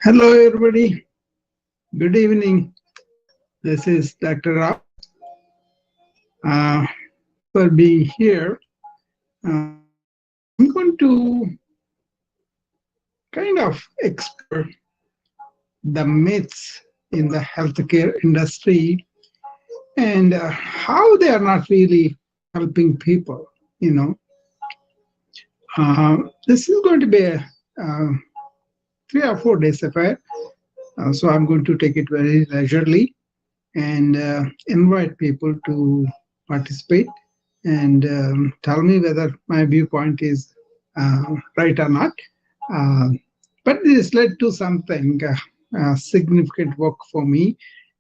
Hello, everybody. Good evening. This is Dr. Rao. For being here. I'm going to kind of explore the myths in the healthcare industry and how they are not really helping people. You know, this is going to be a uh, 3 or 4 days affair. So I'm going to take it very leisurely and invite people to participate and tell me whether my viewpoint is right or not. Uh, but this led to something significant work for me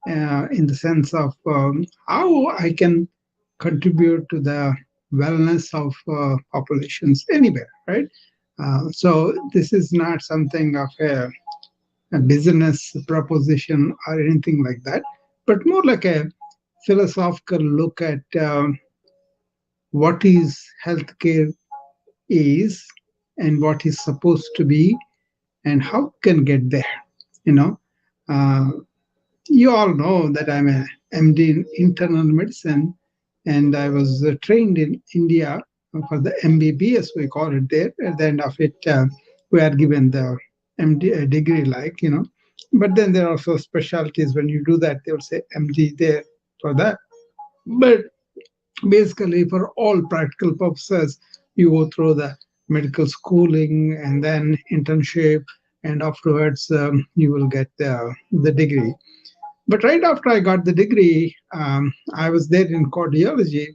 in the sense of how I can contribute to the wellness of populations anywhere, right? So this is not something of a business proposition or anything like that, but more like a philosophical look at what is healthcare is and what is supposed to be and how can get there. You know, uh, you all know that I'm a MD in internal medicine, and I was trained in India for the MBBS, we call it there. At the end of it, we are given the MD degree, like, you know. But then there are also specialties. When you do that, they will say MD there for that. But basically, for all practical purposes, you go through the medical schooling and then internship, and afterwards you will get the degree. But right after I got the degree, I was there in cardiology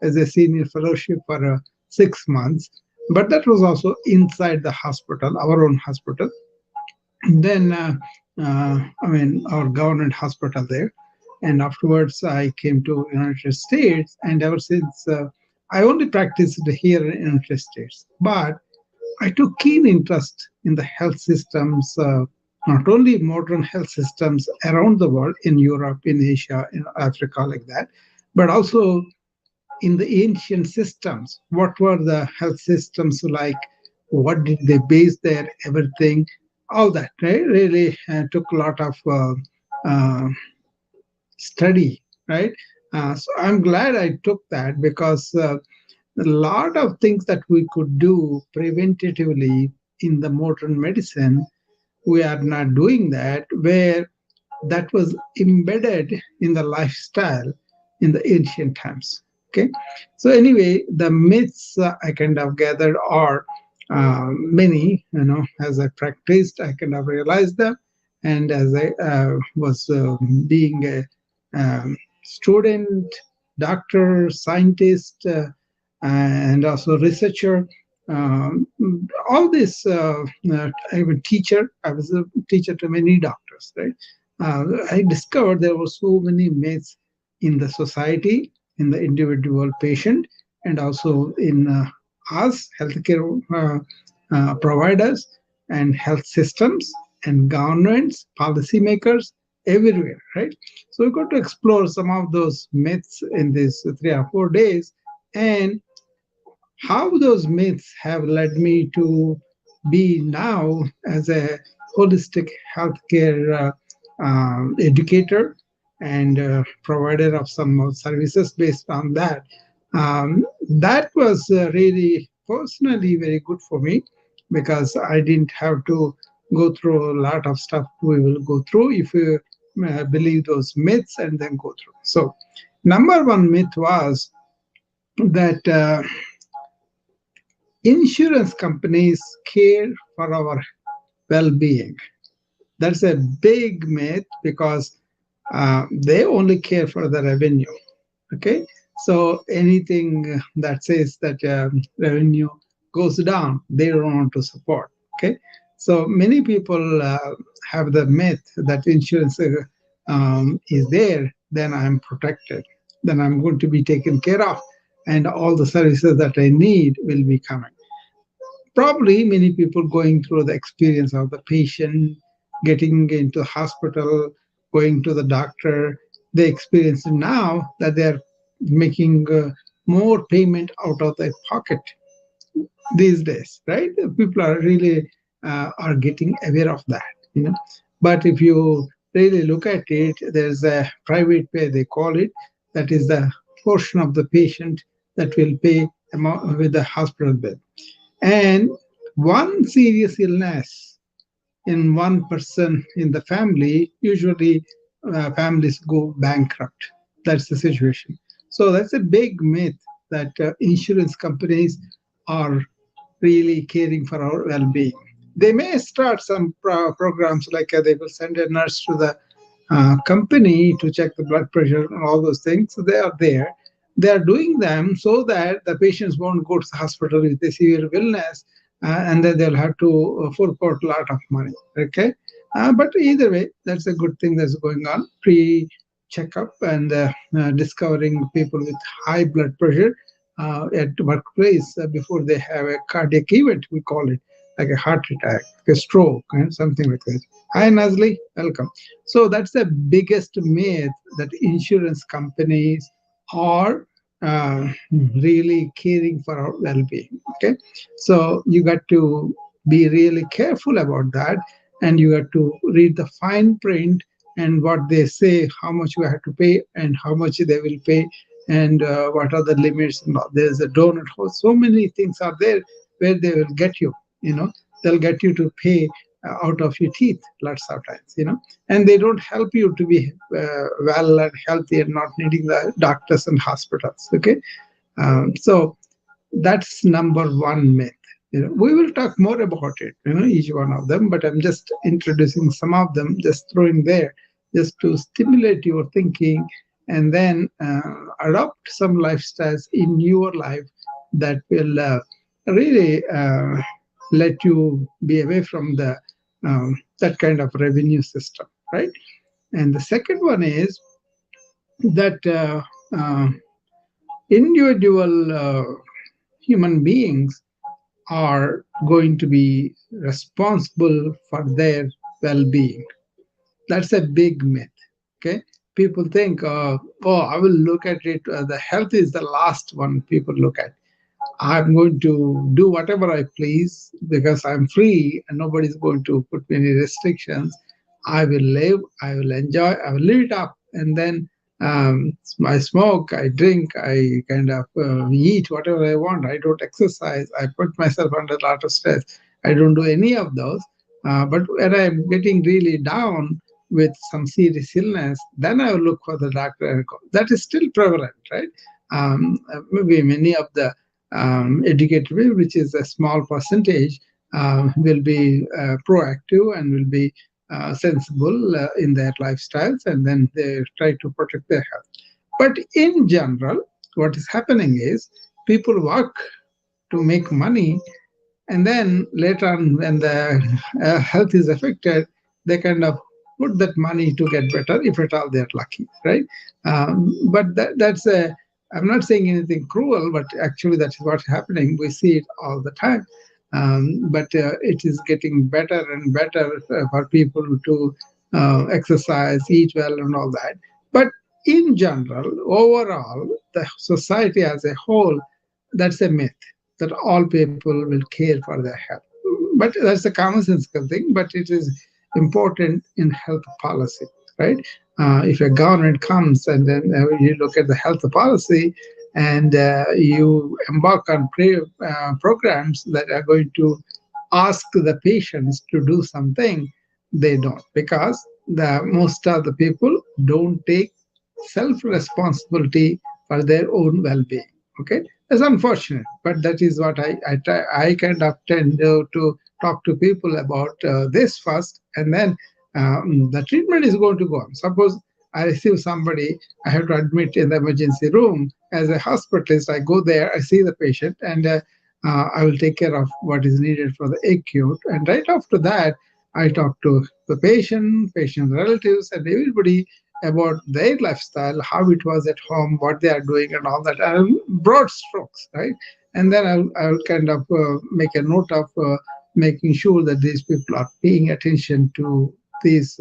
as a senior fellowship for 6 months. But that was also inside the hospital, our own hospital. Then, I mean, our government hospital there. And afterwards, I came to United States, and ever since, I only practiced here in United States. But I took keen interest in the health systems, not only modern health systems around the world, in Europe, in Asia, in Africa, like that, but also in the ancient systems. What were the health systems like? What did they base their everything? All that, right? Really took a lot of uh, study, right? So I'm glad I took that because a lot of things that we could do preventatively in the modern medicine, we are not doing that, where that was embedded in the lifestyle in the ancient times. Okay, so anyway, the myths I kind of gathered are many. You know, as I practiced, I kind of realized them, and as I was being a student, doctor, scientist, and also researcher. Um, all this, I'm a teacher. I was a teacher to many doctors, right? I discovered there were so many myths in the society, in the individual patient, and also in us, healthcare providers, and health systems, and governments, policymakers, everywhere, right? So we're going to explore some of those myths in these 3 or 4 days, and how those myths have led me to be now as a holistic healthcare educator and provider of some services based on that. That was really personally very good for me because I didn't have to go through a lot of stuff we will go through if you believe those myths and then go through. So, number one myth was that insurance companies care for our well-being. That's a big myth because they only care for the revenue. Okay, so anything that says that revenue goes down, they don't want to support. Okay, so many people have the myth that insurance is there, then I'm protected, then I'm going to be taken care of, and all the services that I need will be coming. Probably many people going through the experience of the patient getting into the hospital, going to the doctor, they experience now that they're making more payment out of their pocket these days, right? People are really are getting aware of that. you know. But if you really look at it, there's a private pay, they call it, that is the portion of the patient that will pay amount with the hospital bill. And one serious illness in one person in the family, usually families go bankrupt. That's the situation. So that's a big myth that insurance companies are really caring for our well-being. They may start some programs like they will send a nurse to the company to check the blood pressure and all those things. So they are there. They are doing them so that the patients won't go to the hospital with a severe illness, and then they'll have to fork out a lot of money. Okay, but either way, that's a good thing that's going on. Pre checkup and discovering people with high blood pressure at workplace before they have a cardiac event, we call it, like a heart attack, a stroke, and something like that. Hi, Nazli, welcome. So that's the biggest myth, that insurance companies are really caring for our well-being. Okay, so you got to be really careful about that, and you got to read the fine print and what they say, how much you have to pay and how much they will pay, and what are the limits. And all. There's a donut hole. So many things are there where they will get you. They'll get you to pay out of your teeth lots of times. And they don't help you to be well and healthy and not needing the doctors and hospitals. Okay, so that's number one myth. We will talk more about it, each one of them, but I'm just introducing some of them, just throwing there, just to stimulate your thinking, and then adopt some lifestyles in your life that will really let you be away from the that kind of revenue system, right? And the second one is that individual human beings are going to be responsible for their well-being. That's a big myth. Okay, people think, oh, I will look at it. The health is the last one people look at. I'm going to do whatever I please because I'm free and nobody's going to put me any restrictions. I will live, I will enjoy, I will live it up. And then I smoke, I drink, I kind of eat whatever I want. I don't exercise. I put myself under a lot of stress. I don't do any of those. But when I'm getting really down with some serious illness, then I will look for the doctor. And go. That is still prevalent, right? Maybe many of the educated people, which is a small percentage, will be proactive and will be sensible in their lifestyles, and then they try to protect their health. But in general, what is happening is people work to make money, and then later on, when the health is affected, they kind of put that money to get better, if at all they're lucky, right? But that's a, I'm not saying anything cruel, but actually that's what's happening. We see it all the time. But it is getting better and better for people to exercise, eat well, and all that. But in general, overall, the society as a whole, that's a myth that all people will care for their health. But that's a commonsensical thing, but it is important in health policy, right? If a government comes and then you look at the health policy and you embark on programs that are going to ask the patients to do something, they don't, because the most of the people don't take self-responsibility for their own well-being. Okay, that's unfortunate, but that is what I kind of tend to talk to people about this first, and then the treatment is going to go on. Suppose I receive somebody, I have to admit in the emergency room. As a hospitalist, I go there, I see the patient, and I will take care of what is needed for the acute. And right after that, I talk to the patient relatives, and everybody about their lifestyle, how it was at home, what they are doing, and all that. Broad strokes, right? And then I'll kind of make a note of making sure that these people are paying attention to these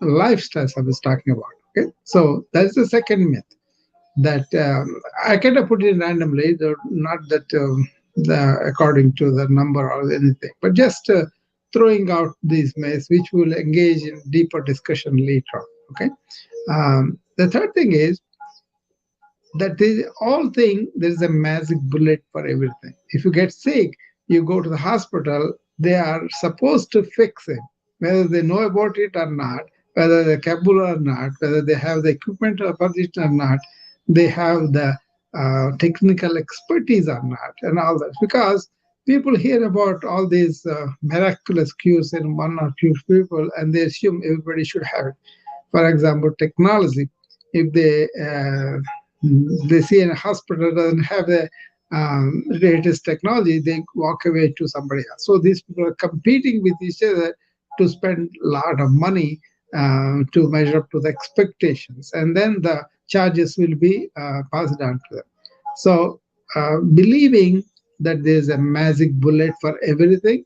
lifestyles I was talking about. Okay, so that's the second myth that I kind of put it randomly, not that according to the number or anything, but just throwing out these myths, which we'll engage in deeper discussion later on. Okay. The third thing is that they all think there's a magic bullet for everything. If you get sick, you go to the hospital, they are supposed to fix it, whether they know about it or not, whether they're capable or not, whether they have the equipment for it or not, they have the technical expertise or not, and all that. Because people hear about all these miraculous cures in one or two people, and they assume everybody should have it. For example, technology. If they see a hospital doesn't have the latest technology, they walk away to somebody else. So these people are competing with each other to spend a lot of money to measure up to the expectations, and then the charges will be passed on to them. So believing that there's a magic bullet for everything,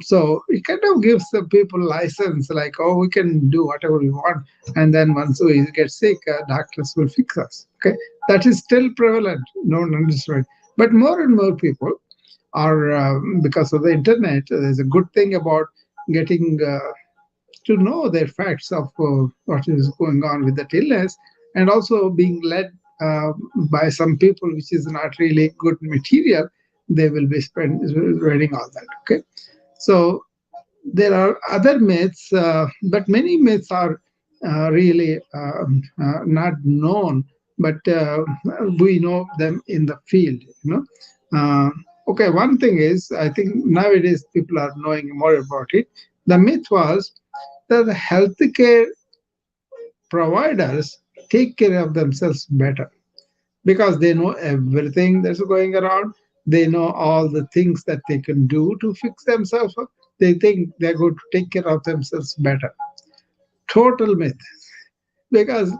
so it kind of gives the people license, like, oh, we can do whatever we want, and then once we get sick, doctors will fix us. Okay, that is still prevalent. No one understood, but more and more people are, because of the internet. There's a good thing about getting to know their facts of what is going on with that illness, and also being led by some people, which is not really good material. They will be reading all that. Okay, so there are other myths, but many myths are really not known, but we know them in the field. Okay, one thing is, I think nowadays people are knowing more about it. The myth was that the healthcare providers take care of themselves better because they know everything that's going around. They know all the things that they can do to fix themselves up. They think they're going to take care of themselves better. Total myth. Because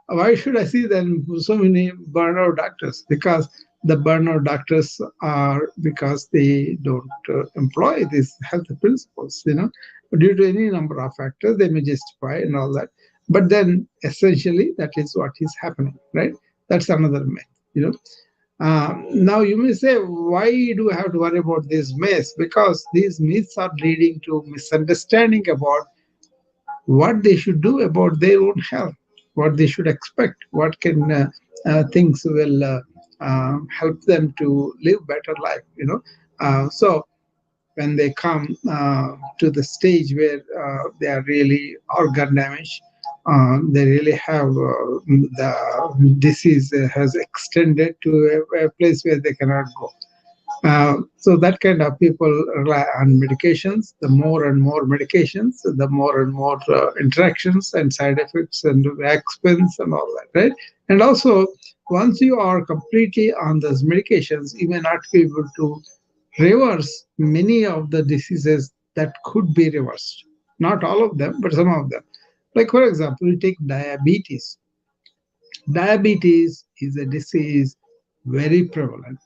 why should I see then so many burnout doctors? Because the burnout doctors are, because they don't employ these health principles, due to any number of factors. They may justify and all that, but then essentially that is what is happening, right? That's another myth. Now you may say, why do I have to worry about these myths? Because these myths are leading to misunderstanding about what they should do about their own health, what they should expect, what can things will help them to live better life. So when they come to the stage where they are really organ damaged, they really have the disease has extended to a place where they cannot go. So that kind of people rely on medications. The more and more medications, the more and more interactions and side effects and expense and all that, right? And also, once you are completely on those medications, you may not be able to reverse many of the diseases that could be reversed. Not all of them, but some of them. Like, for example, you take diabetes. Diabetes is a disease very prevalent.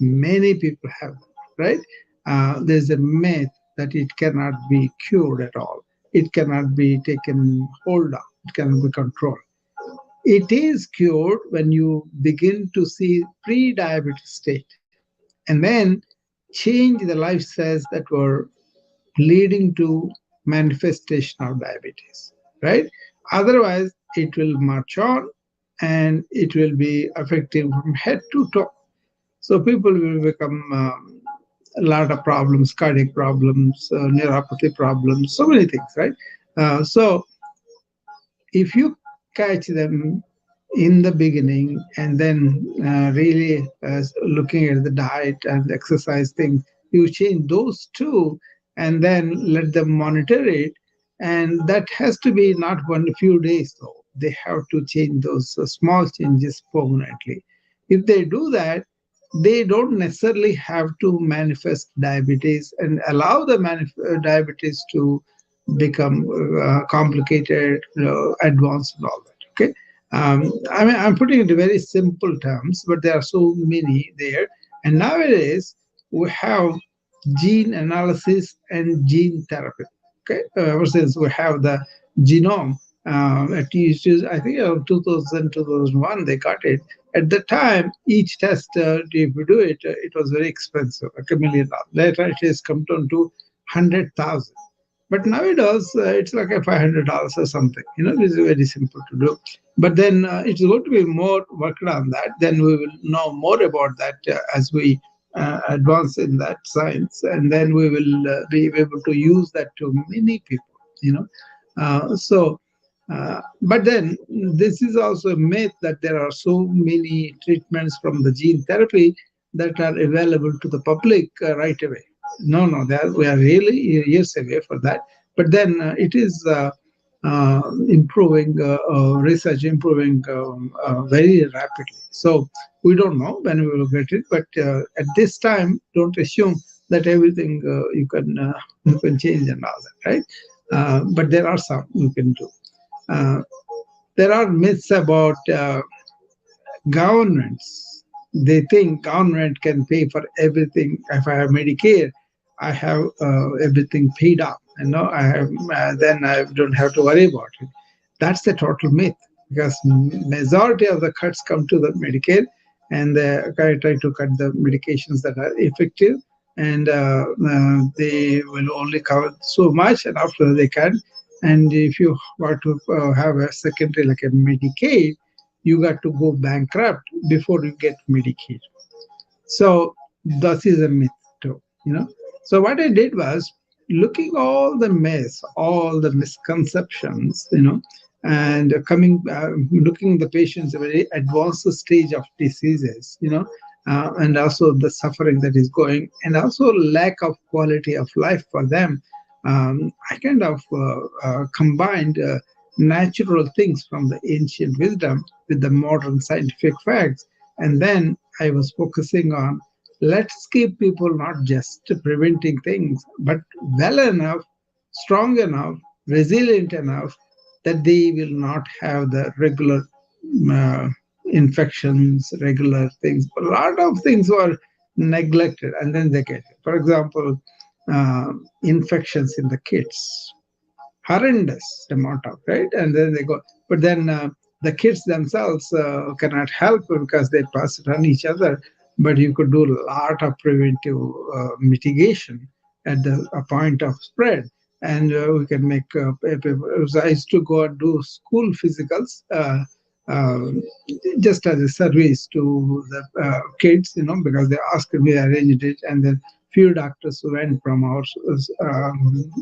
Many people have, right? There's a myth that it cannot be cured at all. It cannot be taken hold of. It cannot be controlled. It is cured when you begin to see pre-diabetes state, and then change the lifestyles that were leading to manifestation of diabetes, right? Otherwise, it will march on and it will be affecting from head to toe. So people will become a lot of problems, cardiac problems, neuropathy problems, so many things, right? So if you catch them in the beginning and then really looking at the diet and exercise things, you change those two and then let them monitor it. And that has to be not one few days though. They have to change those small changes permanently. If they do that, they don't necessarily have to manifest diabetes and allow the diabetes to become complicated, advanced, and all that. Okay, I mean, I'm putting it in very simple terms, but there are so many there. And nowadays we have gene analysis and gene therapy. Okay, ever since we have the genome, at least I think 2000, 2001 they got it. At the time, each test, if you do it, it was very expensive, like $1 million. Later, it has come down to 100,000. But nowadays, it's like a $500 or something. This is very simple to do. But then it's going to be more worked on that. Then we will know more about that as we advance in that science, and then we will be able to use that to many people. You know, so. But then this is also a myth that there are so many treatments from the gene therapy that are available to the public right away. No, no, we are really years away for that. But then it is improving, research improving very rapidly. So we don't know when we will get it, but at this time, don't assume that everything you can change and all that, right? But there are some you can do. Uh, there are myths about governments. They think government can pay for everything. If I have Medicare, I have everything paid up. I have then I don't have to worry about it. That's the total myth, because majority of the cuts come to the Medicare, and they try to cut the medications that are effective, and they will only cover so much, and after they can. And if you want to have a secondary like a Medicaid, you got to go bankrupt before you get Medicaid. So that is a myth too. So what I did was looking all the myths, all the misconceptions, and looking the patients a very advanced stage of diseases, and also the suffering that is going, and also lack of quality of life for them. I kind of combined natural things from the ancient wisdom with the modern scientific facts, and then I was focusing on, let's keep people not just preventing things, but well enough, strong enough, resilient enough that they will not have the regular uh, infections, regular things. A lot of things were neglected, and then they get it. For example, infections in the kids, horrendous amount of, right, and then they go, but then the kids themselves cannot help because they pass it on each other. But you could do a lot of preventive mitigation at the a point of spread, and we can make so I used to go and do school physicals, um, just as a service to the kids, because they asked me, I arranged it, and then few doctors went from our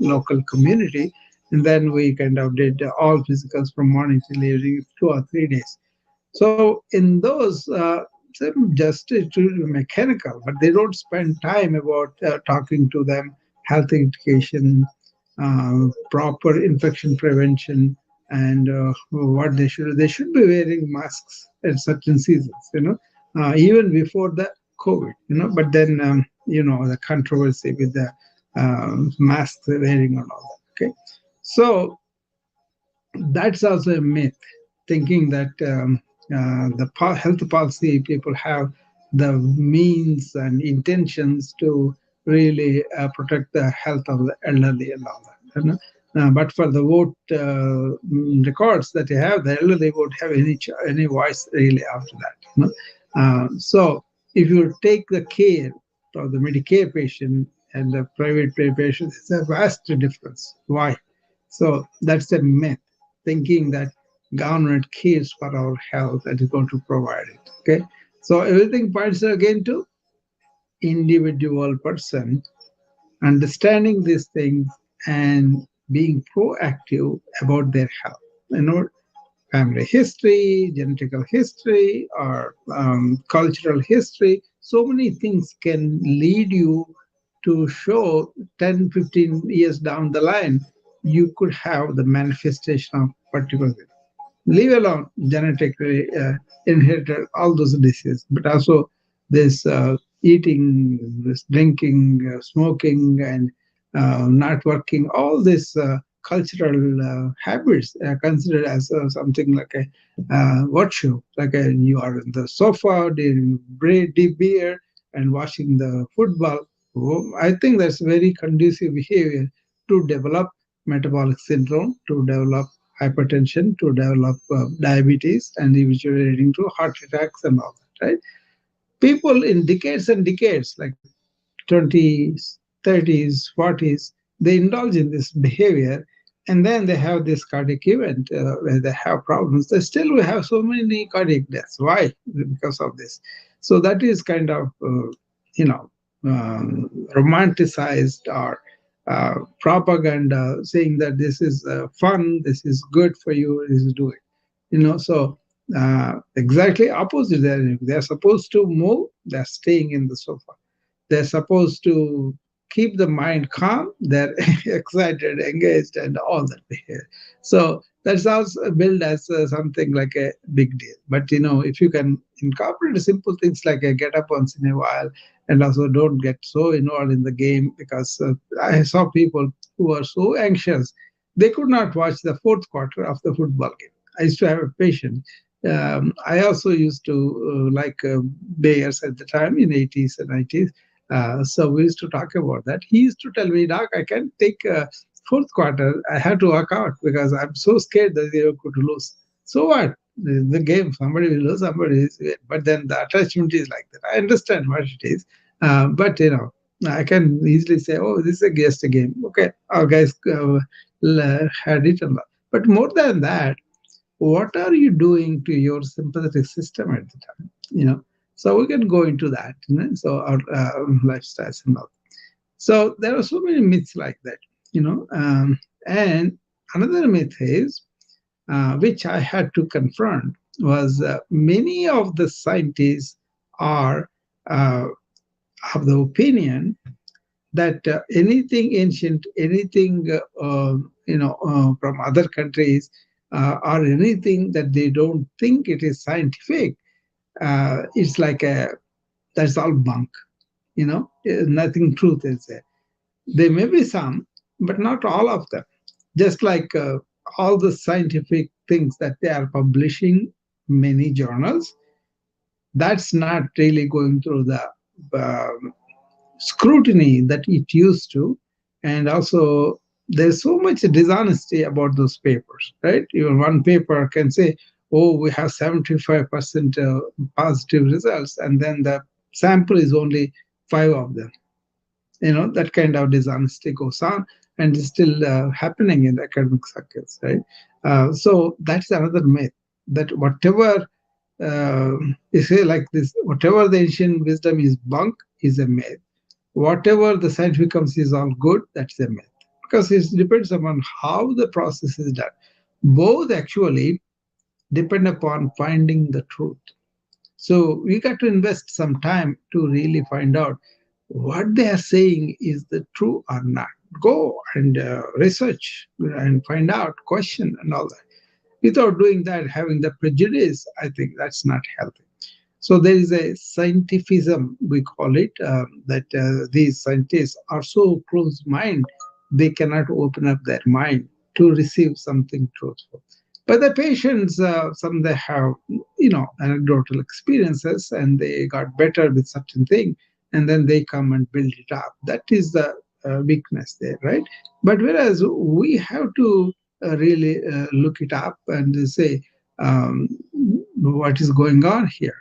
local community, and then we kind of did all physicals from morning till evening, 2 or 3 days. So in those, some just it's really mechanical, but they don't spend time about talking to them, health education, proper infection prevention, and what they should be wearing masks at certain seasons, even before the COVID. But then the controversy with the mask wearing and all that. Okay, so that's also a myth, thinking that health policy people have the means and intentions to really protect the health of the elderly and all that. But for the vote records that you have, the elderly won't have any voice really after that. So if you take the care of the Medicare patient and the private pay patient, it's a vast difference. Why? So that's a myth, thinking that government cares for our health and is going to provide it. Okay, so everything points again to individual person understanding these things and being proactive about their health. Family history, genetical history, or cultural history. So many things can lead you to show 10, 15 years down the line, you could have the manifestation of particular, leave alone genetically inherited all those diseases, but also this eating, this drinking, smoking, and not working, all these cultural habits are considered as something like a virtue, like you are in the sofa, doing deep beer, and watching the football. Oh, I think that's very conducive behavior to develop metabolic syndrome, to develop hypertension, to develop diabetes, and eventually leading to heart attacks and all that, right? People in decades and decades, like 20s, 30s, 40s, they indulge in this behavior, and then they have this cardiac event where they have problems. They still we have so many cardiac deaths. Why? Because of this. So that is kind of you know romanticized or propaganda, saying that this is fun, this is good for you, this is doing. So exactly opposite. They're supposed to move. They're staying in the sofa. They're supposed to keep the mind calm. They're excited, engaged, and all that behavior. So that's also billed as something like a big deal. But if you can incorporate simple things like get up once in a while, and also don't get so involved in the game, because I saw people who were so anxious they could not watch the fourth quarter of the football game. I used to have a patient. I also used to like Bears at the time in 80s and 90s. So we used to talk about that. He used to tell me, Doc, I can't take fourth quarter. I have to walk out because I'm so scared that they could lose. So what? The game, somebody will lose, somebody is win. But then the attachment is like that. I understand what it is. But I can easily say, oh, this is just a game. Okay, our guys had it. But more than that, what are you doing to your sympathetic system at the time? So we can go into that. So our lifestyles and all. So there are so many myths like that. And another myth is which I had to confront was many of the scientists are uh, of the opinion that anything ancient, anything from other countries, or anything that they don't think it is scientific, it's like that's all bunk. Nothing truth is there. There may be some, but not all of them. Just like all the scientific things that they are publishing, many journals, that's not really going through the scrutiny that it used to. And also, there's so much dishonesty about those papers, right? Even one paper can say, oh, we have 75% positive results, and then the sample is only five of them. That kind of dishonesty goes on, and is still happening in the academic circles, right? So that's another myth, that whatever you say like this, whatever the ancient wisdom is bunk is a myth. Whatever the scientific comes is all good, that's a myth. Because it depends upon how the process is done. Both actually depend upon finding the truth. So we got to invest some time to really find out what they are saying is the true or not. Go and research and find out, question and all that. Without doing that, having the prejudice, I think that's not healthy. So there is a scientificism, we call it, that these scientists are so close-minded, they cannot open up their mind to receive something truthful. But the patients, some they have, anecdotal experiences, and they got better with certain thing, and then they come and build it up. That is the weakness there, right? But whereas we have to really look it up and say, um, what is going on here,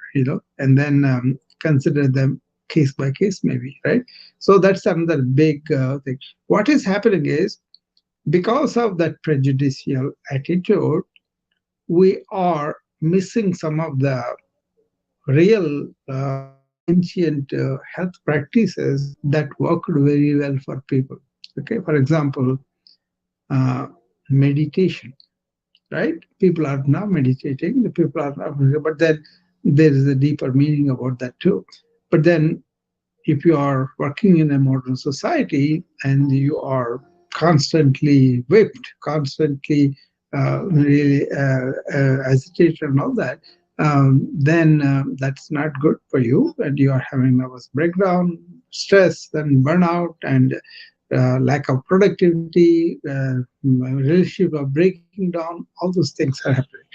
and then consider them case by case, maybe, right? So that's another big thing. What is happening is, because of that prejudicial attitude, we are missing some of the real ancient health practices that worked very well for people. Okay, for example, uh, meditation, right? People are now meditating, the people are not, but then there is a deeper meaning about that too. But then if you are working in a modern society and you are constantly whipped, constantly really agitated and all that, then that's not good for you, and you are having nervous breakdown, stress, then burnout, and lack of productivity, relationship are breaking down, all those things are happening.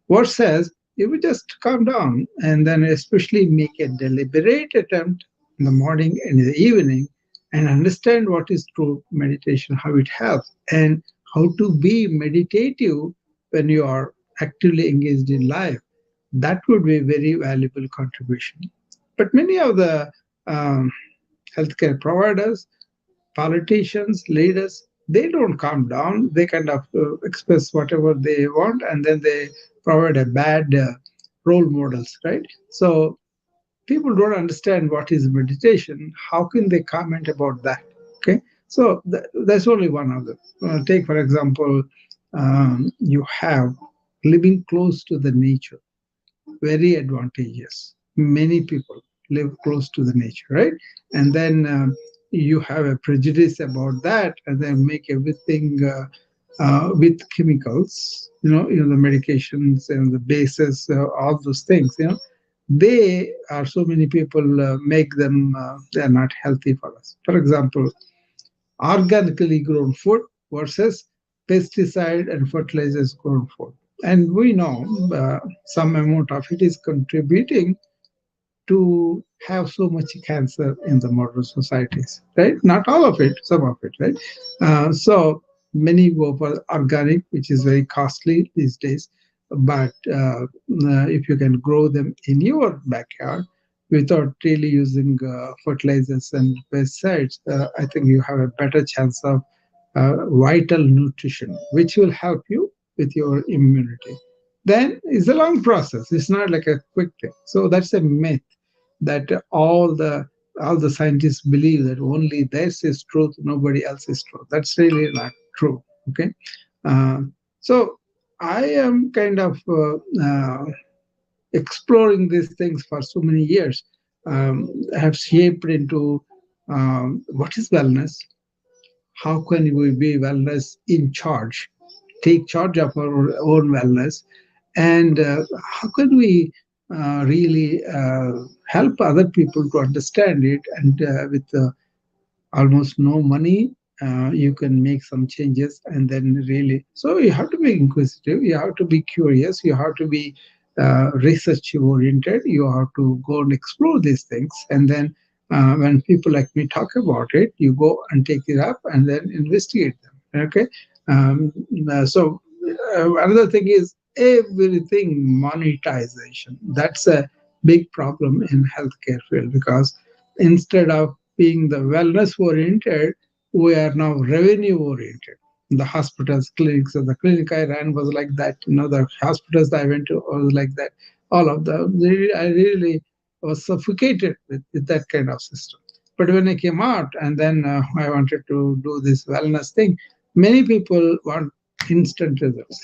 What says, if we just calm down and then especially make a deliberate attempt in the morning and in the evening and understand what is true meditation, how it helps, and how to be meditative when you are actively engaged in life, that would be a very valuable contribution. But many of the um, healthcare providers politicians, leaders, they don't calm down. They kind of express whatever they want, and then they provide a bad role models, right? So people don't understand what is meditation. How can they comment about that? Okay, so that's only one of them. Take for example, you have living close to the nature, very advantageous. Many people live close to the nature, right? And then you have a prejudice about that, and then make everything with chemicals. The medications and the bases, all those things. They are so many people make them they are not healthy for us. For example, organically grown food versus pesticide and fertilizers grown food. And we know some amount of it is contributing to have so much cancer in the modern societies, right? Not all of it, some of it, right? So many go for organic, which is very costly these days. But if you can grow them in your backyard without really using fertilizers and pesticides, I think you have a better chance of vital nutrition, which will help you with your immunity. Then it's a long process. It's not like a quick thing. So that's a myth that all the scientists believe that only this is truth, nobody else is true. That's really not true. Okay, uh, so I am kind of exploring these things for so many years. Have shaped into what is wellness, how can we be wellness in charge, take charge of our own wellness, and how can we really help other people to understand it, and with almost no money, you can make some changes. And then really, so you have to be inquisitive, you have to be curious, you have to be research oriented, you have to go and explore these things. And then when people like me talk about it, you go and take it up and then investigate them. Okay. So another thing is everything monetization. That's a big problem in healthcare field, because instead of being the wellness oriented, we are now revenue oriented. The hospitals, clinics, so the clinic I ran was like that. The hospitals I went to was like that. All of them, I really was suffocated with that kind of system. But when I came out and then I wanted to do this wellness thing, many people want instant results.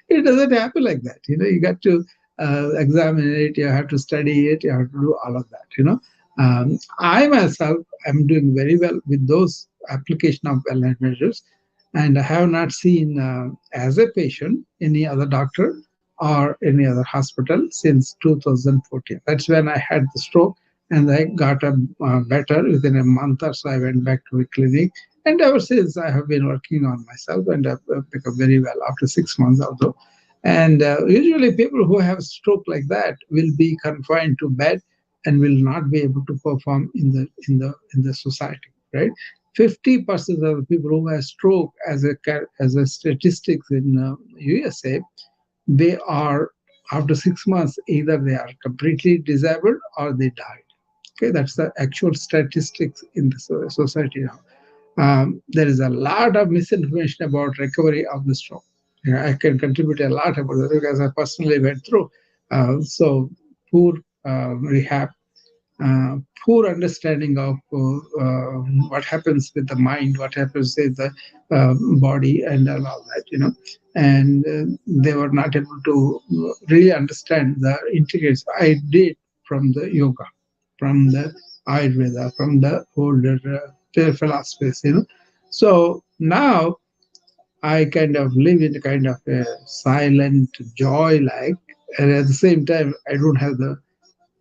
It doesn't happen like that. You got to examine it, you have to study it, you have to do all of that. I myself am doing very well with those application of wellness measures, and I have not seen as a patient any other doctor or any other hospital since 2014. That's when I had the stroke, and I got better within a month or so. I went back to a clinic, and ever since I have been working on myself, and I've become very well after 6 months, although. And usually, people who have stroke like that will be confined to bed and will not be able to perform in the society, right? 50% of the people who have stroke, as a statistics in USA, they are, after 6 months, either they are completely disabled or they died. Okay, that's the actual statistics in the society now. There is a lot of misinformation about recovery of the stroke. I can contribute a lot about that because I personally went through. So poor rehab, uh, poor understanding of what happens with the mind, what happens with the body, and all that. And they were not able to really understand the integrates. I did from the yoga, from the Ayurveda, from the older philosophies. So now I kind of live in a kind of a silent joy, like, and at the same time, I don't have the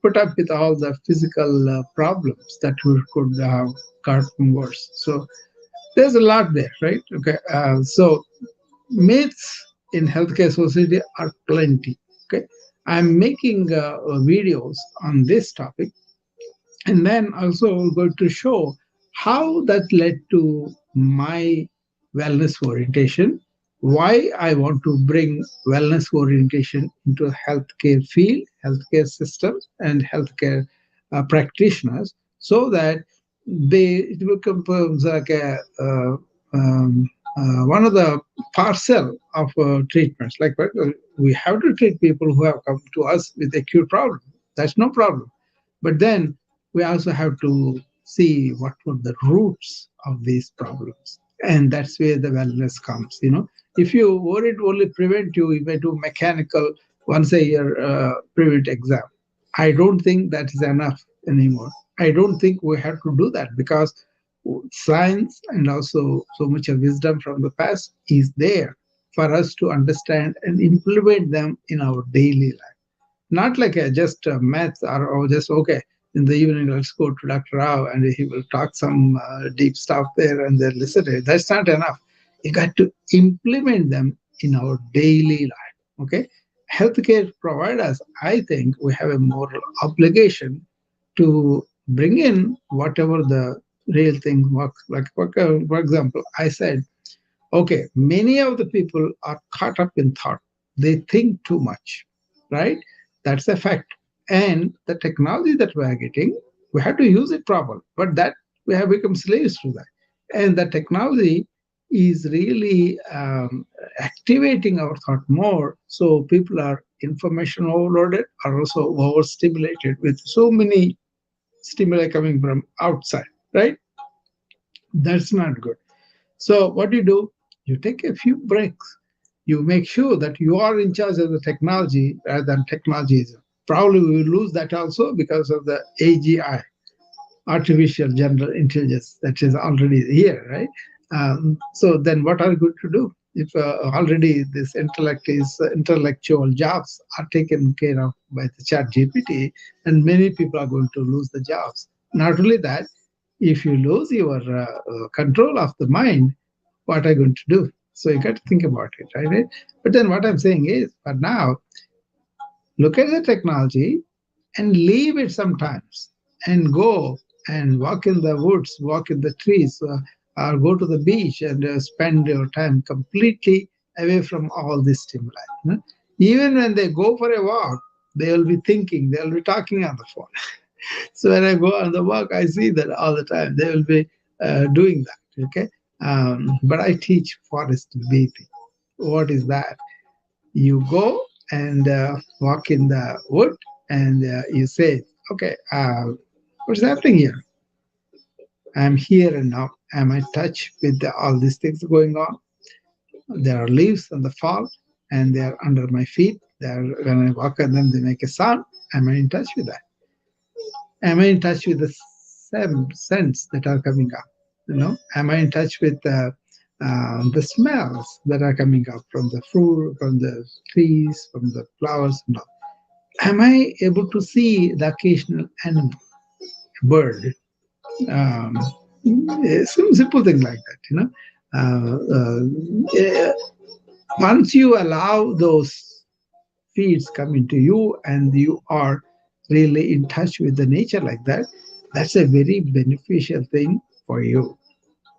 put up with all the physical problems that we could have gotten worse. So there's a lot there, right? Okay, so myths in healthcare society are plenty. Okay, I'm making videos on this topic, and then also going to show how that led to my wellness orientation, why I want to bring wellness orientation into healthcare field, healthcare systems, and healthcare practitioners, so that it becomes like a one of the parcel of treatments. Like we have to treat people who have come to us with acute problem. That's no problem. But then we also have to see what were the roots of these problems, and that's where the wellness comes. If you were it only prevent you may do mechanical once a year prevent exam. I don't think that is enough anymore. I don't think we have to do that, because science and also so much of wisdom from the past is there for us to understand and implement them in our daily life. Not like just math, or just, okay, in the evening, let's go to Dr. Rao and he will talk some deep stuff there and then listen to it. That's not enough. You got to implement them in our daily life. Okay? Healthcare providers, I think we have a moral obligation to bring in whatever the real thing works. Like, for example, I said, okay, many of the people are caught up in thought. They think too much, right? That's a fact. And the technology that we are getting, we have to use it properly. But that we have become slaves to that. And the technology is really activating our thought more. So people are information overloaded, are also overstimulated with so many stimuli coming from outside, right? That's not good. So what do? You take a few breaks. You make sure that you are in charge of the technology rather than technology is. Probably we will lose that also because of the AGI, artificial general intelligence, that is already here, right? So then what are we going to do? If already this intellectual jobs are taken care of by the chat GPT, and many people are going to lose the jobs. Not only that, if you lose your control of the mind, what are you going to do? So you got to think about it, right? But then what I'm saying is, for now, look at the technology and leave it sometimes and go and walk in the woods, walk in the trees, or go to the beach and spend your time completely away from all this stimuli. Even when they go for a walk, they will be thinking, they will be talking on the phone. So when I go on the walk, I see that all the time. They will be doing that. Okay, but I teach forest bathing. What is that? You go and walk in the wood, and you say, "Okay, what's happening here? I'm here and now. Am I touch with all these things going on? There are leaves on the fall, and they are under my feet. They are, when I walk on them, they make a sound. Am I in touch with that? Am I in touch with the scents that are coming up? Am I in touch with the smells that are coming up from the fruit, from the trees, from the flowers? No. Am I able to see the occasional animal, bird? Um, some simple thing like that, once you allow those feeds come into you and you are really in touch with the nature like that, that's a very beneficial thing for you.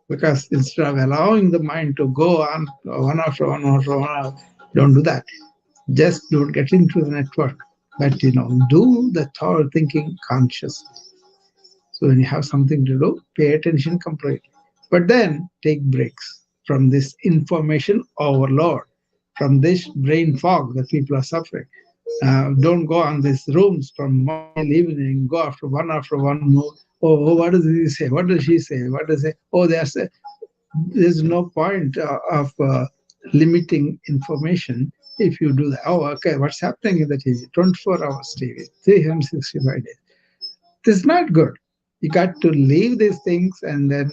Because instead of allowing the mind to go on one after one after one, don't do that. Just don't get into the network. But do the thought thinking consciously. So when you have something to do, pay attention completely. But then take breaks from this information overload, from this brain fog that people are suffering. Don't go on these rooms from morning till evening, go after one more. Oh, what does he say? What does she say? What does it? Oh, there's no point of limiting information if you do that. Oh, okay, what's happening in the TV? 24 hours TV, 365 days. This is not good. You got to leave these things, and then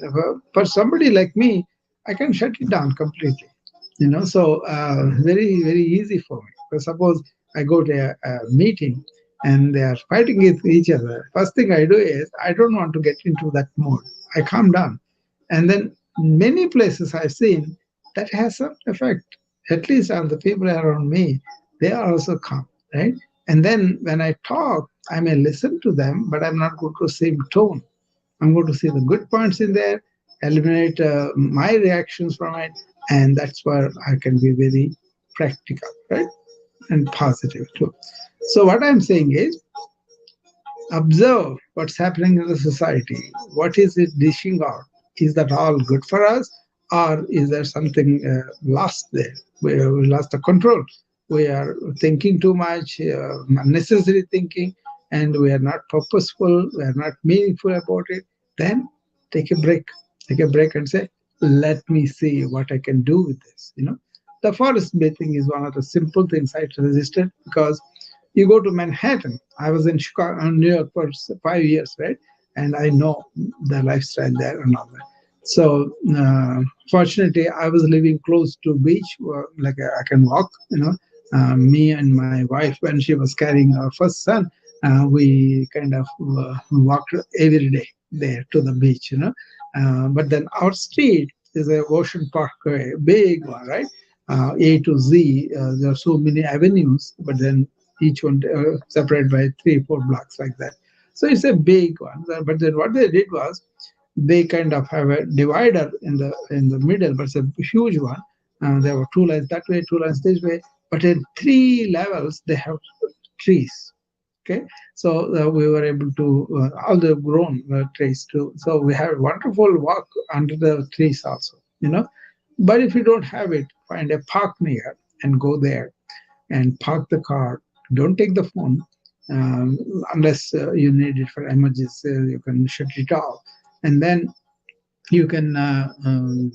for somebody like me, I can shut it down completely. So very very easy for me. So suppose I go to a meeting and they are fighting with each other. First thing I do is I don't want to get into that mode. I calm down, and then many places I've seen that has some effect. At least on the people around me, they are also calm, right? And then when I talk, I may listen to them, but I'm not going to same tone. I'm going to see the good points in there, eliminate my reactions from it, and that's where I can be very practical, right? And positive too. So what I'm saying is, observe what's happening in the society. What is it dishing out? Is that all good for us, or is there something lost there? We lost the control. We are thinking too much, unnecessary thinking, and we are not purposeful. We are not meaningful about it. Then take a break. Take a break and say, "Let me see what I can do with this." The forest bathing is one of the simple things I resisted because you go to Manhattan. I was in Chicago, New York for 5 years, right? And I know the lifestyle there and all that. So fortunately, I was living close to beach, like I can walk. Me and my wife, when she was carrying our first son, we kind of walked every day there to the beach. But then our street is a Ocean Parkway, big one, right? A to Z. There are so many avenues, but then each one separated by 3 4 blocks like that. So it's a big one. But then what they did was they kind of have a divider in the middle, but it's a huge one. There were 2 lines that way, 2 lines this way, but in 3 levels they have trees. Okay, so we were able to all the grown trees too. So we have a wonderful walk under the trees also. But if you don't have it, find a park near and go there and park the car. Don't take the phone um, unless you need it for emergency. You can shut it off, and then you can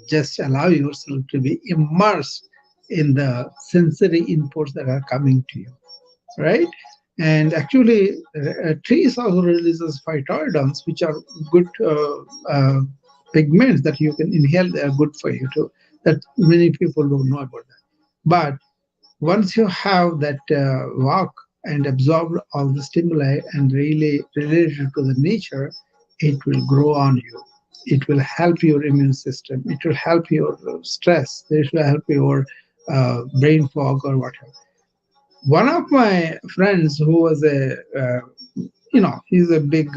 just allow yourself to be immersed in the sensory inputs that are coming to you, right? And actually, trees also releases phytoids, which are good pigments that you can inhale. They are good for you too. That many people don't know about that. But once you have that walk and absorb all the stimuli and really related to the nature, it will grow on you. It will help your immune system. It will help your stress. It will help your brain fog or whatever. One of my friends who was he's a big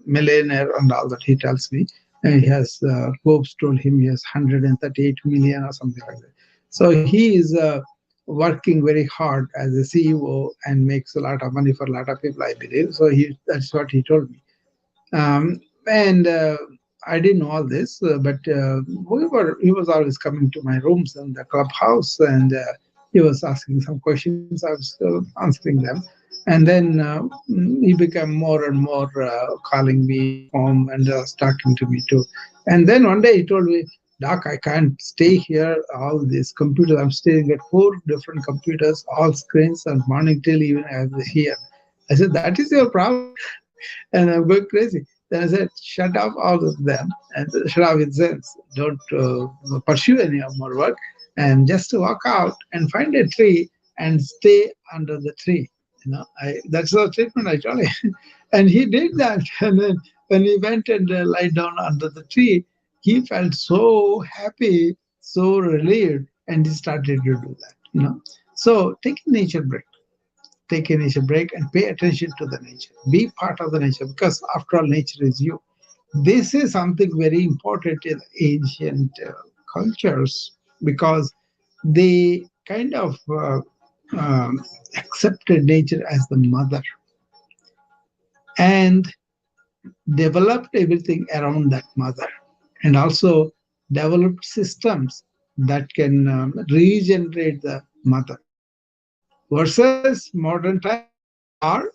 millionaire and all that, he tells me. And he has, Forbes told him he has 138 million or something like that. So he is working very hard as a CEO and makes a lot of money for a lot of people, I believe. So that's what he told me. And I didn't know all this, but he was always coming to my rooms in the clubhouse, and he was asking some questions. I was answering them, and then he became more and more calling me home and talking to me too. And then one day he told me, "Doc, I can't stay here. All these computers. I'm staring at 4 different computers, all screens, and morning till evening I was here." I said, "That is your problem." And I'm going crazy. Then I said, shut off all of them and shut off with sense. Don't pursue any of more work and just walk out and find a tree and stay under the tree. That's the treatment I told him. And he did that. And then when he went and lied down under the tree, he felt so happy, so relieved, and he started to do that. So take a nature break. Take a nature break and pay attention to the nature. Be part of the nature because, after all, nature is you. This is something very important in ancient cultures because they kind of accepted nature as the mother and developed everything around that mother, and also developed systems that can regenerate the mother, versus modern times are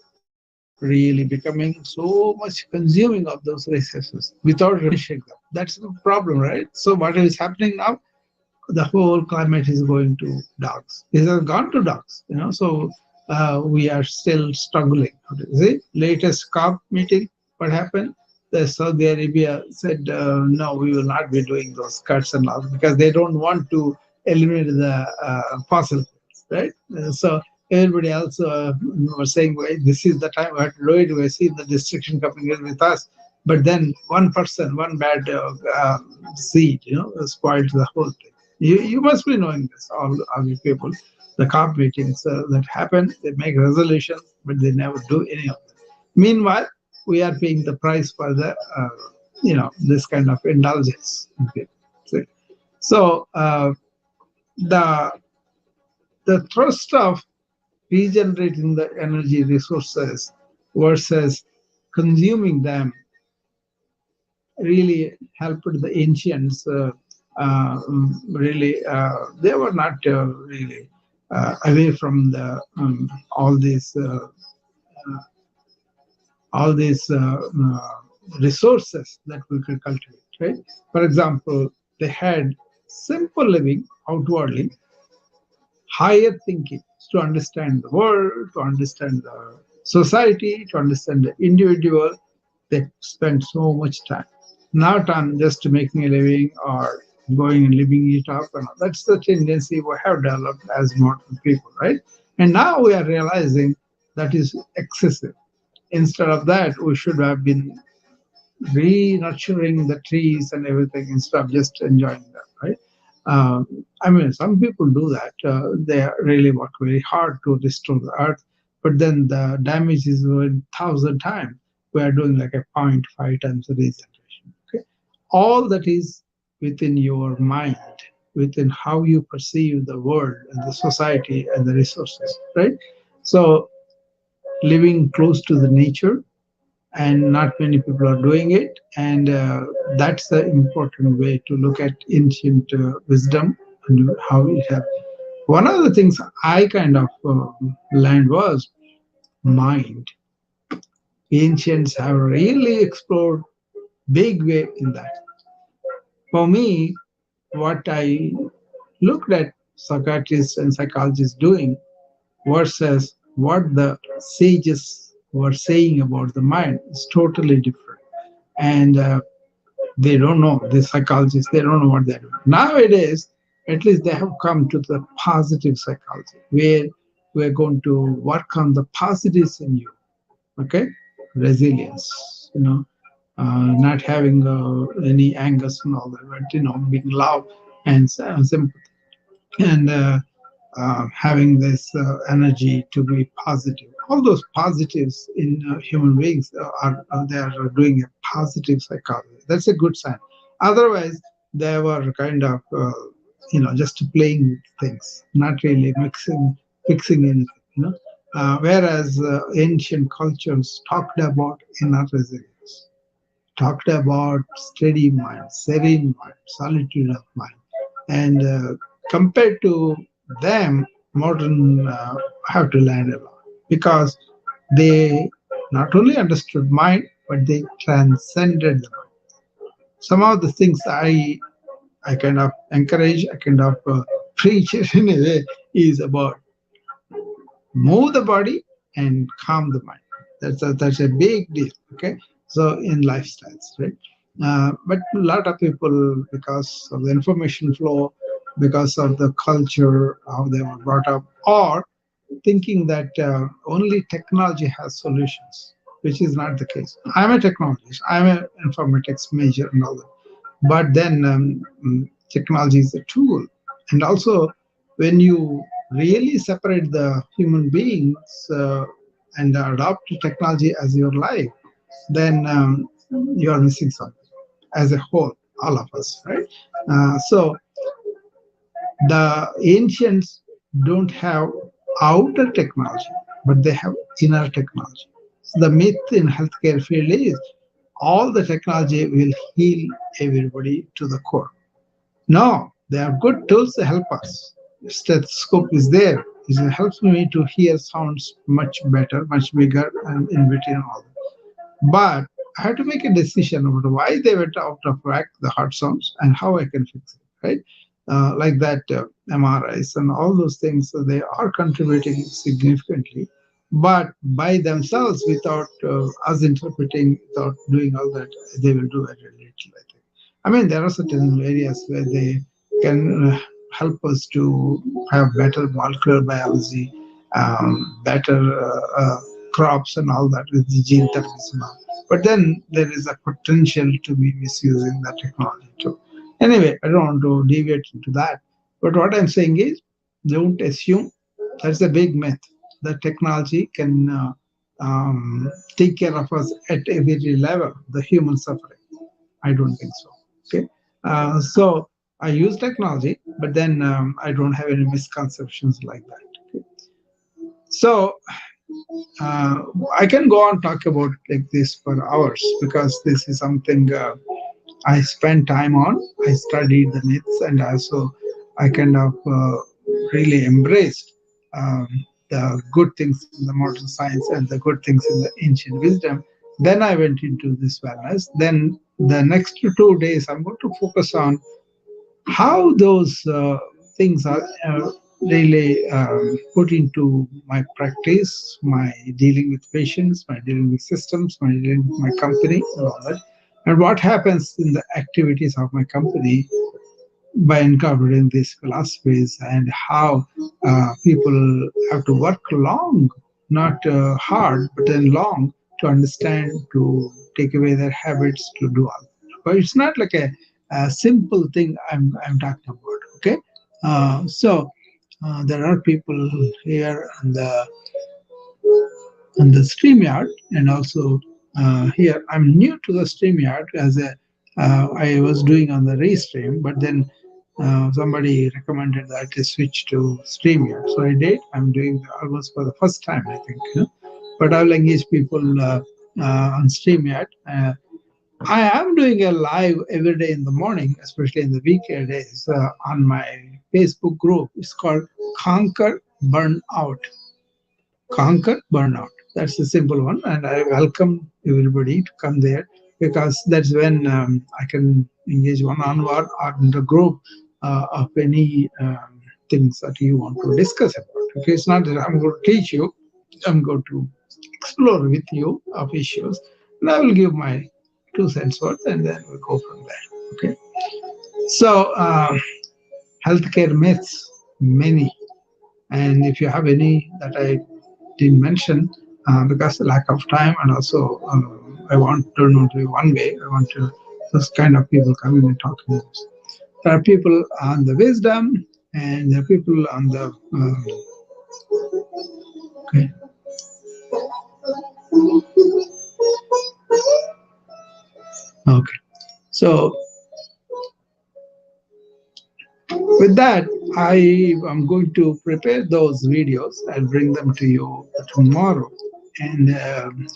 really becoming so much consuming of those resources without replenishing them. That's the problem, right? So what is happening now? The whole climate is going to dogs. It has gone to dogs, So we are still struggling. See, latest COP meeting, what happened? The Saudi Arabia said, no, we will not be doing those cuts and all because they don't want to eliminate the fossil fuels, right? So everybody else was saying, well, this is the time we have to do it. We see the destruction coming in with us. But then one person, one bad seed, spoiled the whole thing. You must be knowing this, all you people. The COP meetings that happen, they make resolutions, but they never do any of them. Meanwhile, we are paying the price for this kind of indulgence. Okay. So the the thrust of regenerating the energy resources versus consuming them really helped the ancients. Really, they were not really away from the all these resources that we could cultivate. Right. For example, they had simple living outwardly, higher thinking to understand the world, to understand the society, to understand the individual. They spend so much time, not on just making a living or going and living it up. And all. That's the tendency we have developed as modern people, right? And now we are realizing that is excessive. Instead of that, we should have been re-nurturing the trees and everything instead of just enjoying them, right? I mean, some people do that. They really work very hard to restore the earth, but then the damage is 1,000 times. We are doing like a point 0.5 times regeneration. Okay, all that is within your mind, within how you perceive the world and the society and the resources, right? So living close to the nature, and not many people are doing it, and that's the important way to look at ancient wisdom and how it has. One of the things I kind of learned was mind. Ancients have really explored big way in that. For me, what I looked at psychiatrists and psychologists doing versus what the sages were saying about the mind is totally different. And they don't know, the psychologists, they don't know what they're doing nowadays. At least they have come to the positive psychology, where we're going to work on the positives in you. Okay, resilience, not having any angers and all that, but being love and sympathy, and having this energy to be positive. All those positives in human beings are they are doing a positive psychology. That's a good sign. Otherwise, they were kind of just playing with things, not really fixing anything. Whereas ancient cultures talked about inner resilience, talked about steady mind, serene mind, solitude of mind. And compared to them, modern have to learn a lot, because they not only understood mind, but they transcended the mind. Some of the things I kind of encourage, I kind of preach in a way, is about move the body and calm the mind. That's a big deal. Okay, so in lifestyles, right? But a lot of people, because of the information flow, because of the culture, how they were brought up, or thinking that only technology has solutions, which is not the case. I'm a technologist. I'm an informatics major and all that. But then technology is a tool, and also when you really separate the human beings and adopt technology as your life, then you are missing something as a whole, all of us, right? So the ancients don't have outer technology, but they have inner technology. So the myth in healthcare field is all the technology will heal everybody to the core. No, they are good tools to help us. Stethoscope is there. It helps me to hear sounds much better, much bigger, and in between all that. But I had to make a decision about why they went out of whack, the heart sounds, and how I can fix it, right? Like that MRIs and all those things, so they are contributing significantly. But by themselves, without us interpreting, without doing all that, they will do very little, I think. I mean, there are certain areas where they can help us to have better molecular biology, better crops and all that with the gene therapies and all. But then there is a potential to be misusing the technology too. Anyway, I don't want to deviate into that. But what I'm saying is, don't assume, that's a big myth, that technology can take care of us at every level, the human suffering. I don't think so. Okay. So I use technology, but then I don't have any misconceptions like that. Okay? So I can go on talk about like this for hours because this is something I spent time on. I studied the myths and also I kind of really embraced um, the good things in the modern science and the good things in the ancient wisdom. Then I went into this wellness. Then the next 2 days, I'm going to focus on how those things are really put into my practice, my dealing with patients, my dealing with systems, my dealing with my company, and all that. And what happens in the activities of my company by incorporating these philosophies, and how people have to work long, not hard, but then long to understand, to take away their habits, to do all. But it's not like a simple thing I'm talking about. Okay, so there are people here on the StreamYard, and also here I'm new to the StreamYard as a I was doing on the Restream, but then somebody recommended that I switch to StreamYard, so I did. I'm doing almost for the first time, I think. But I'll engage people on StreamYard. I am doing a live every day in the morning, especially in the weekdays, on my Facebook group. It's called Conquer Burnout. Conquer burnout. That's the simple one, and I welcome everybody to come there because that's when I can engage one-on-one or in the group of any things that you want to discuss about. Okay, it's not that I'm going to teach you; I'm going to explore with you of issues, and I will give my 2 cents worth, and then we'll go from there. Okay, so healthcare myths, many, and if you have any that I didn't mention because the lack of time, and also I want to not be one way. I want to those kind of people coming and talking. There are people on the wisdom, and there are people on the okay. Okay. So with that, I am going to prepare those videos. I'll bring them to you tomorrow, and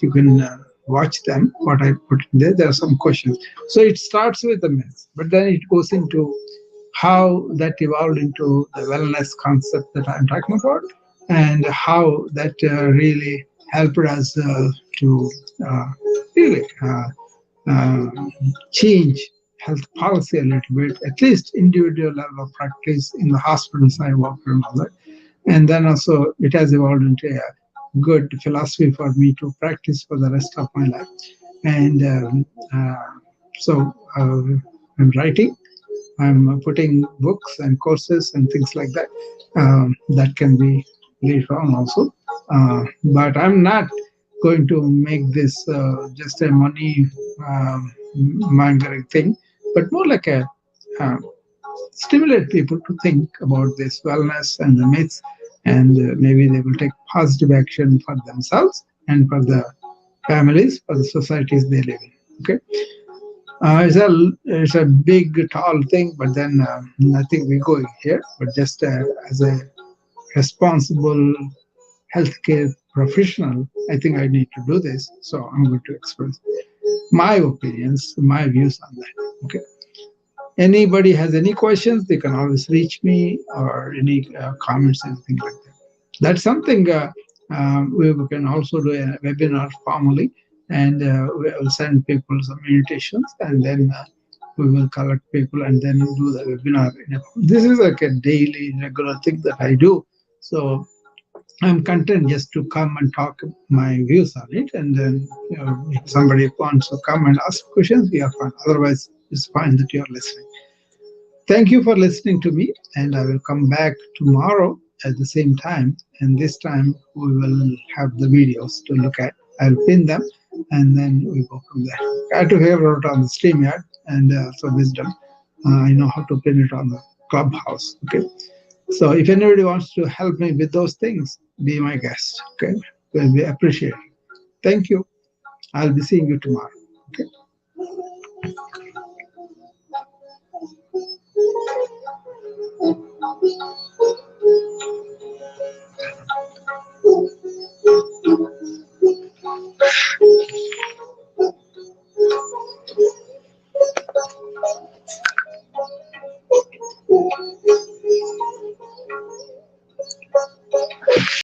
you can watch them. What I put in there, there are some questions. So it starts with the myth, but then it goes into how that evolved into the wellness concept that I'm talking about, and how that really helped us to really uh, change health policy a little bit, at least individual level of practice in the hospitals I work and all that. And then also it has evolved into a good philosophy for me to practice for the rest of my life. And so I'm writing, I'm putting books and courses and things like that. That can be later on also. But I'm not going to make this just a money mongering thing, but more like a uh, stimulate people to think about this wellness and the myths, and maybe they will take positive action for themselves and for the families, for the societies they live in. Okay. It's a big, tall thing, but then nothing we go here. But just as a responsible healthcare professional, I think I need to do this. So I'm going to express my opinions, my views on that. Okay. Anybody has any questions, they can always reach me, or any comments, anything like that. That's something we can also do a webinar formally, and we will send people some invitations, and then we will collect people and then do the webinar. This is like a daily regular thing that I do. So I'm content just to come and talk my views on it, and then if somebody wants to come and ask questions, we are fine. Otherwise, it's fine that you are listening. Thank you for listening to me, and I will come back tomorrow at the same time. And this time we will have the videos to look at. I'll pin them, and then we go from there. I had to figure out on the StreamYard and also Wisdom. I know how to pin it on the Clubhouse. Okay. So if anybody wants to help me with those things, be my guest. Okay. Will be appreciated. Thank you. I'll be seeing you tomorrow. Okay.